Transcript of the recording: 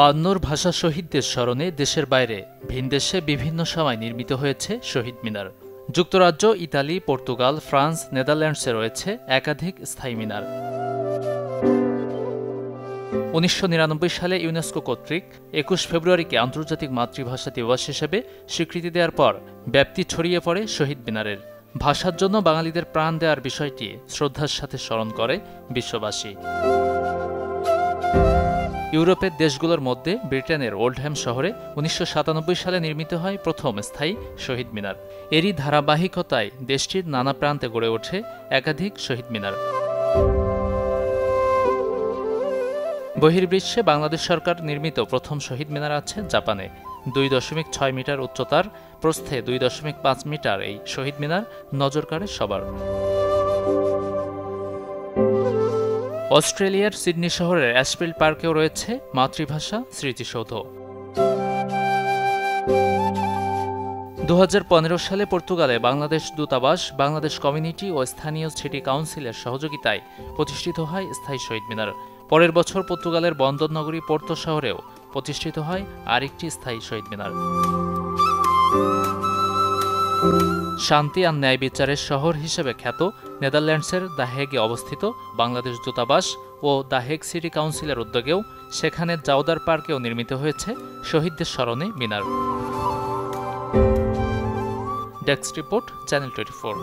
বায়ান্নর ভাষা শহীদদের স্মরণে দেশের বাইরে ভিনদেশে বিভিন্ন সময় নির্মিত হয়েছে শহীদ মিনার। যুক্তরাজ্য, ইতালি, পর্তুগাল, ফ্রান্স, নেদারল্যান্ডসে রয়েছে একাধিক স্থায়ী মিনার। ১৯৯৯ সালে ইউনেস্কো কর্তৃক ২১ ফেব্রুয়ারিকে আন্তর্জাতিক মাতৃভাষা দিবস হিসেবে স্বীকৃতি দেওয়ার পর ব্যাপ্তি ছড়িয়ে পড়ে শহীদ মিনারের। ভাষার জন্য বাঙালিদের প্রাণ দেওয়ার বিষয়টি শ্রদ্ধার সাথে স্মরণ করে বিশ্ববাসী। ইউরোপের দেশগুলোর মধ্যে ব্রিটেনের ওল্ডহ্যাম শহরে ১৯৯৭ সালে নির্মিত হয় প্রথম স্থায়ী শহীদ মিনার। এরই ধারাবাহিকতায় দেশটির নানা প্রান্তে গড়ে ওঠে একাধিক শহীদ মিনার। বহির্বিশ্বে বাংলাদেশ সরকার নির্মিত প্রথম শহীদ মিনার আছে জাপানে। ২.৬ মিটার উচ্চতার, প্রস্থে ২.৫ মিটার এই শহীদ মিনার নজর কাড়ে সবার। অস্ট্রেলিয়ার সিডনি শহরের অ্যাশফিল্ড পার্কেও রয়েছে মাতৃভাষা স্মৃতিসৌধ। ২০১৫ সালে পর্তুগালে বাংলাদেশ দূতাবাস, বাংলাদেশ কমিউনিটি ও স্থানীয় সিটি কাউন্সিলের সহযোগিতায় প্রতিষ্ঠিত হয় স্থায়ী শহীদ মিনার। পরের বছর পর্তুগালের বন্দরনগরী পোর্তো শহরেও প্রতিষ্ঠিত হয় আরেকটি স্থায়ী শহীদ মিনার। শান্তি আর ন্যায় বিচারের শহর হিসেবে খ্যাত নেদারল্যান্ডসের দ্য হেগে অবস্থিত বাংলাদেশ দূতাবাস ও দ্য হেগ সিটি কাউন্সিলের উদ্যোগেও সেখানে জাউদার পার্কেও নির্মিত হয়েছে শহীদদের স্মরণে মিনার। Desk report, channel 24।